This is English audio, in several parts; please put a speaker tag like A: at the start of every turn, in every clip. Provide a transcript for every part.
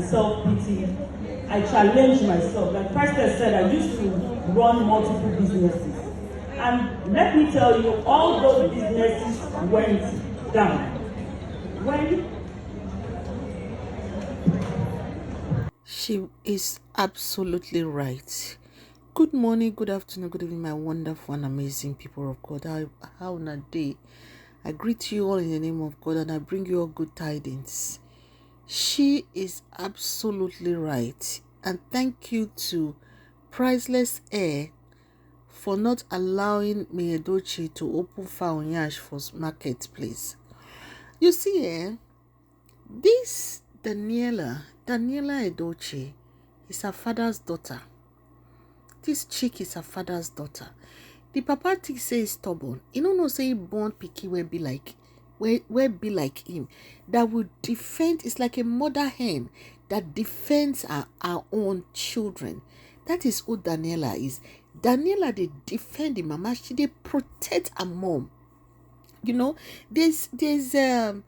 A: self-pity. I challenged myself. Like Pastor said, I used to run multiple businesses. And let me tell you, all those businesses went down. When
B: She is absolutely right. Good morning, good afternoon, good evening, my wonderful and amazing people of God. How on a day? I greet you all in the name of God and I bring you all good tidings. She is absolutely right. And thank you to Priceless Air for not allowing Yul-Edochie to open Faonyash for marketplace. You see, this Daniela Edochie is her father's daughter. This chick is her father's daughter. The papa think say he's stubborn. He don't know say he born picky will be like where be like him. That will defend. It's like a mother hen that defends her own children. That is who Daniela is. Daniela they defend the mama. She they protect her mom. You know, there's a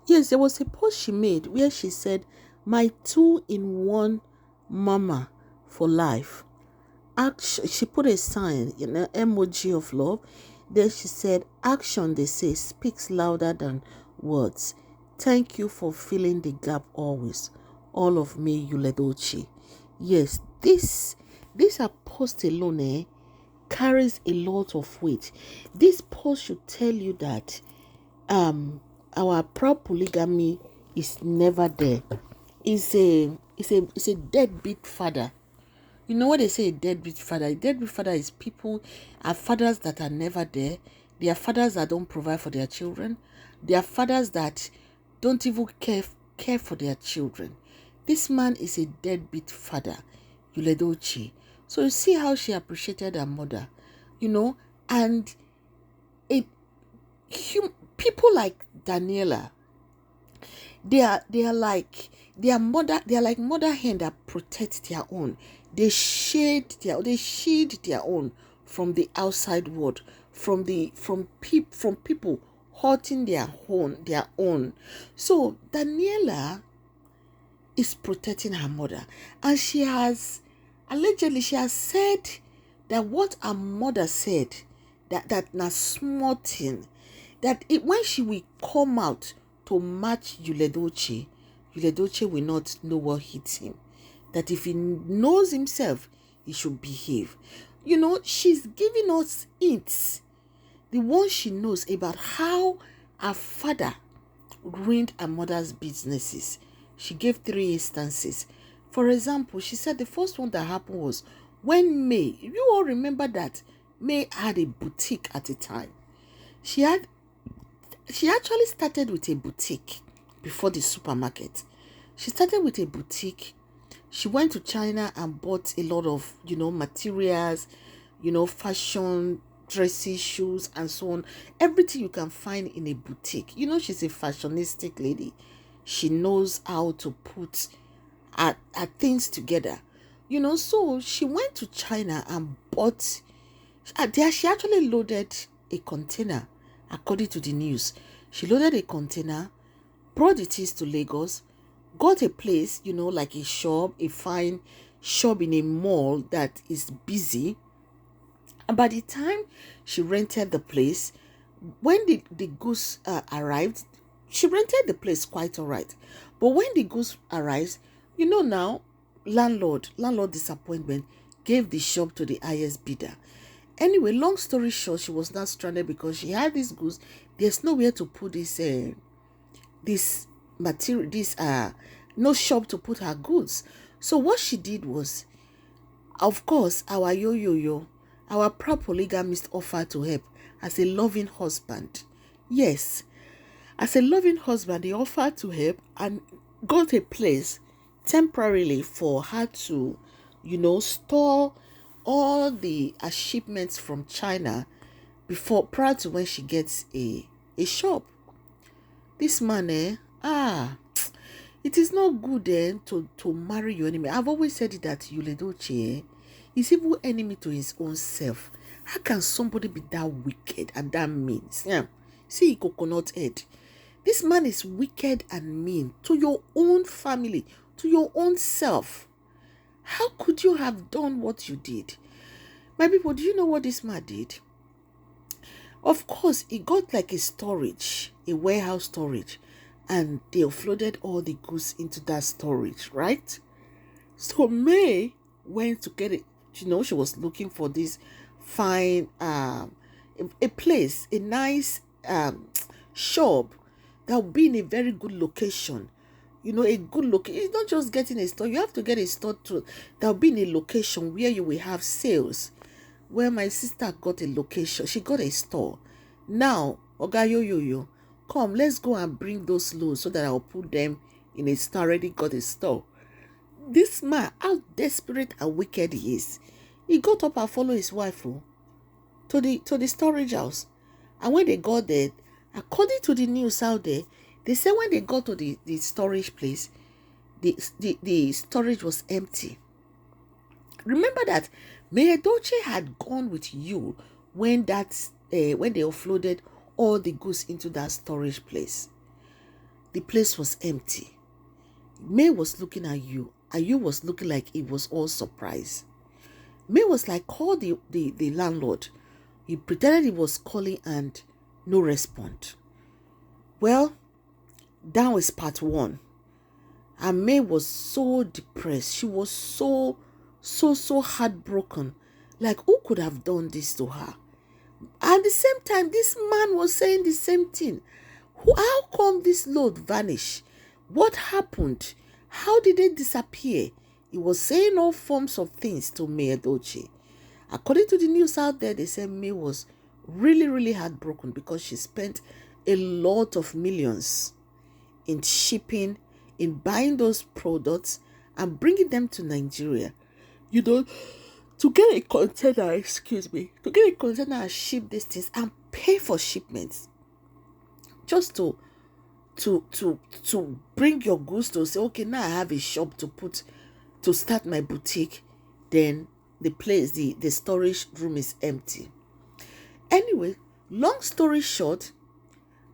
B: yes, there was a post she made where she said, "My two-in-one mama for life." Action, she put a sign, emoji of love. Then she said, "Action," they say, speaks louder than words. Thank you for filling the gap always. All of me, Yul-Edochie. Yes, this a post alone, carries a lot of weight. This post should tell you that our proud polygamy is never there. It's a deadbeat father. You know what they say, a deadbeat father? A deadbeat father is people are fathers that are never there. They are fathers that don't provide for their children. They are fathers that don't even care for their children. This man is a deadbeat father, Yul-Edochie. So you see how she appreciated her mother, and it people like Daniela, they are like mother hen that protect their own. They shield their own from the outside world, from people hurting their own. So Daniela is protecting her mother, and she has said that what her mother said, that na small thing, that when she will come out to match Yul-Edochie will not know what hits him. That if he knows himself, he should behave. She's giving us hints, the one she knows, about how her father ruined her mother's businesses. She gave 3 instances. For example, she said the first one that happened was when May, you all remember that May had a boutique at a time. She actually started with a boutique before the supermarket. She started with a boutique. She went to China and bought a lot of, materials, fashion, dresses, shoes, and so on. Everything you can find in a boutique. She's a fashionistic lady. She knows how to put her things together. So she went to China and bought. She actually loaded a container, according to the news. She loaded a container, brought the things to Lagos, got a place, like a shop, a fine shop in a mall that is busy. And by the time she rented the place, when the goods arrived, she rented the place quite all right. But when the goods arrived, now, landlord disappointment gave the shop to the highest bidder. Anyway, long story short, she was not stranded because she had these goods. There's nowhere to put this material, no shop to put her goods. So what she did was, of course, our our proud polygamist offered to help as a loving husband. Yes, as a loving husband, he offered to help and got a place temporarily for her to, store all the shipments from China prior to when she gets a shop. This man, it is not good to marry your enemy. I've always said it, that Yul-Edochie is even enemy to his own self. How can somebody be that wicked and that mean? Yeah. See, coconut head. This man is wicked and mean to your own family, to your own self. How could you have done what you did? My people, do you know what this man did? Of course, he got like a storage, a warehouse storage, and they offloaded all the goods into that storage, right? So May went to get it. She was looking for this fine a place, a nice shop that would be in a very good location. A good location. It's not just getting a store. You have to get a store that will be in a location where you will have sales. Well, my sister got a location. She got a store. Now, Oga Yo, come, let's go and bring those loads so that I'll put them in a store. Already got a store. This man, how desperate and wicked he is. He got up and followed his wife to the storage house. And when they got there, according to the news out there, they said when they got to the storage place, the storage was empty. Remember that Yul-Edochie had gone with you when they offloaded all the goods into that storage place. The place was empty. May was looking at you, and you was looking like it was all surprised. May was like, call the landlord. He pretended he was calling and no response. Well, that was part one. And May was so depressed. She was so heartbroken. Like, who could have done this to her? At the same time, this man was saying the same thing. How come this load vanished? What happened? How did they disappear? He was saying all forms of things to Yul-Edochie. According to the news out there, they said May was really heartbroken because she spent a lot of millions in shipping, in buying those products and bringing them to Nigeria. To get a container, and ship these things and pay for shipments. Just to bring your goods to say, okay, now I have a shop to start my boutique. Then the storage room is empty. Anyway, long story short,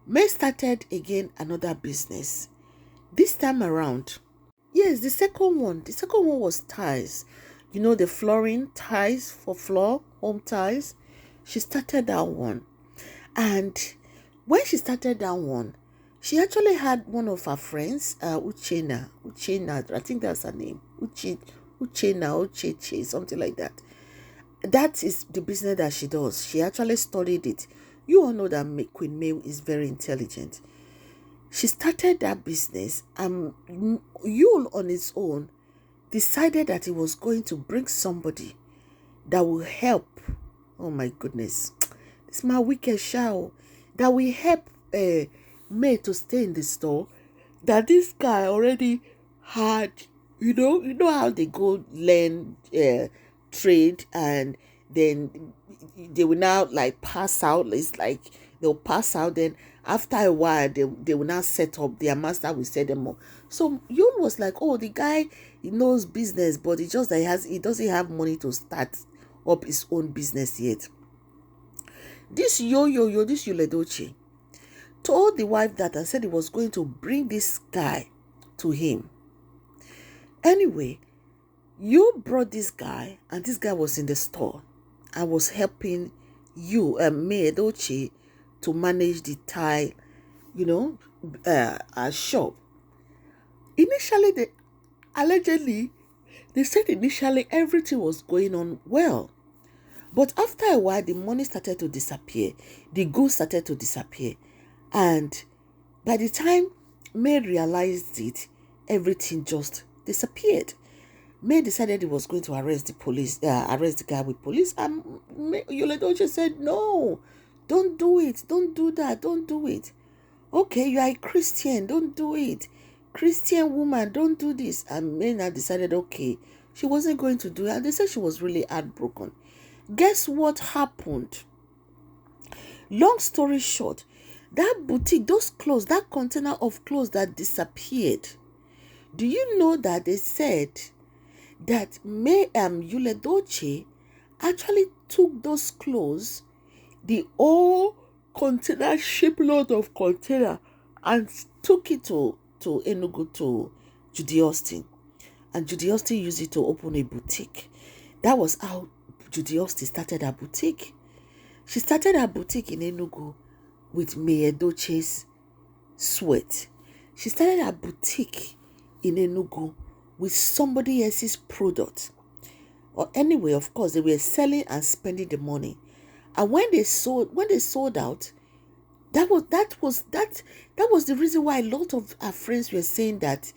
B: May started again another business. This time around, yes, the second one was tiles. The flooring tiles for floor, home tiles. She started that one. And when she started that one, she actually had one of her friends, Uchenna, I think that's her name. Ucheche, something like that. That is the business that she does. She actually studied it. You all know that Queen May is very intelligent. She started that business, and Yul on its own decided that he was going to bring somebody that will help. Oh my goodness. It's my wicked show. That will help May to stay in the store. That this guy already had, you know how they go learn trade, and then they will now like pass out. It's like they'll pass out, then after a while they will now set up, their master will set them up. So Yul was like, oh, the guy, he knows business, but it's just that he doesn't have money to start up his own business yet. This Yul-Edochie told the wife that and said he was going to bring this guy to him. Anyway, you brought this guy, and this guy was in the store. I was helping you, Yul-Edochie, to manage the tile, shop. Initially, they said everything was going on well. But after a while, the money started to disappear. The goods started to disappear. And by the time May realized it, everything just disappeared. May decided he was going to arrest the guy with police. And Yul-Edochie said, no, don't do it. Don't do that. Don't do it. Okay, you are a Christian. Don't do it. Christian woman, don't do this. And May now decided, okay, she wasn't going to do it. And they said she was really heartbroken. Guess what happened? Long story short, that boutique, those clothes, that container of clothes that disappeared. Do you know that they said that Yul-Edochie actually took those clothes, the whole container, shipload of container, and took it to Enugu to Jujuobasi. And Jujuobasi used it to open a boutique. That was how Jujuobasi started her boutique. She started her boutique in Enugu with Yul-Edochie's sweat. She started her boutique in Enugu with somebody else's product. Or anyway, of course, they were selling and spending the money. And when they sold out, that was the reason why a lot of her friends were saying that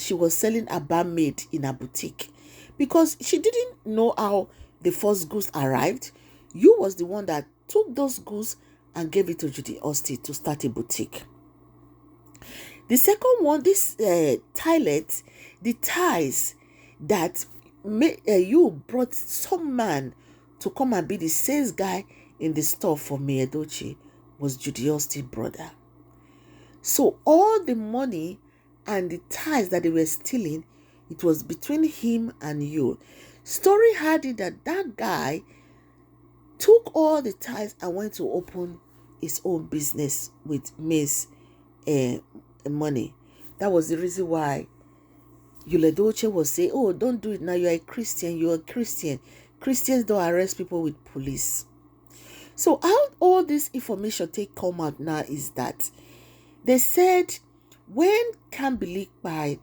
B: she was selling a barmaid in her boutique, because she didn't know how the first goods arrived. You was the one that took those goods and gave it to Jujuobasi to start a boutique. The second one, this tilet, the ties that you brought some man to come and be the sales guy in the store for Yul-Edochie was Jujuobasi's brother. So all the money and the ties that they were stealing, it was between him and Yul. Story had it that that guy took all the ties and went to open his own business with May's money. That was the reason why Yul-Edochie was saying, oh, don't do it now, you're a Christian, you're a Christian. Christians don't arrest people with police. So how all this information come out now is that they said when Kambili died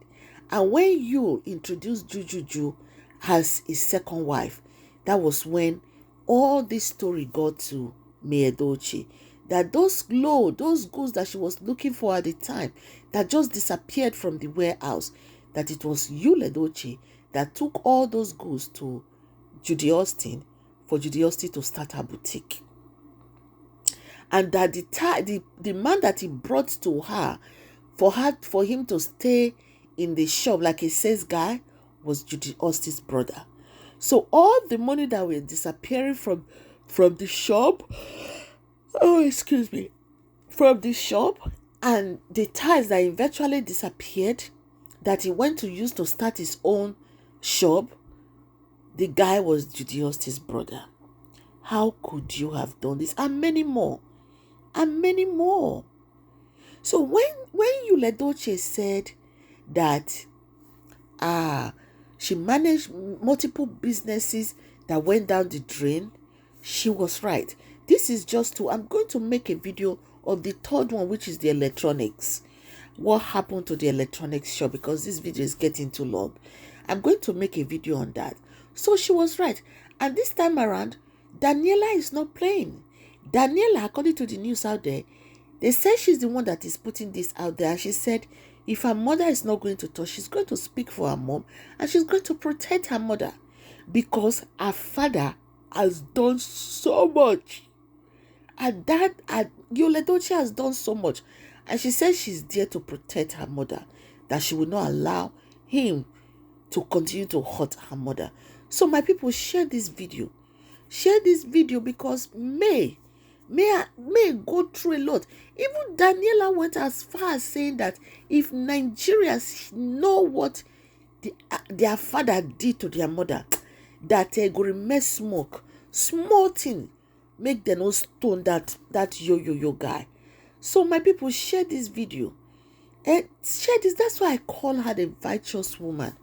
B: and when you introduced Jujuju as his second wife, that was when all this story got to Yul-Edochie. That those goods that she was looking for at the time that just disappeared from the warehouse, that it was Yul-Edochie that took all those goods to Jujuobasi for Jujuobasi to start her boutique. And that the man that he brought to her for him to stay in the shop like a sales guy was Jujuobasi's brother. So all the money that were disappearing from the shop, from the shop, and the ties that eventually disappeared that he went to use to start his own shop, the guy was Jujuobasi's brother. How could you have done this? And many more. And many more. So when Yul-Edochie said that she managed multiple businesses that went down the drain, she was right. This is just I'm going to make a video of the third one, which is the electronics. What happened to the electronics shop, because this video is getting too long. I'm going to make a video on that. So she was right. And this time around, Daniela is not playing. Daniela, according to the news out there, they say she's the one that is putting this out there. And she said if her mother is not going to talk, she's going to speak for her mom and she's going to protect her mother, because her father has done so much. And Yul-Edochie has done so much. And she says she's there to protect her mother, that she will not allow him to continue to hurt her mother. So my people, share this video. Share this video, because May go through a lot. Even Daniela went as far as saying that if Nigerians know what their father did to their mother, that go remain smoke. Small thing make them not stone that yo guy. So my people, share this video. And share this. That's why I call her the virtuous woman.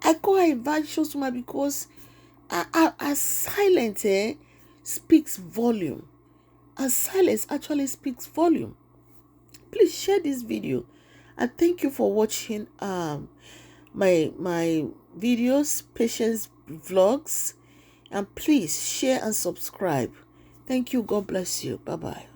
B: I call her a virtuous woman because her silence speaks volume. Her silence actually speaks volume. Please share this video. And thank you for watching my videos, Patience Vlogs. And please share and subscribe. Thank you. God bless you. Bye-bye.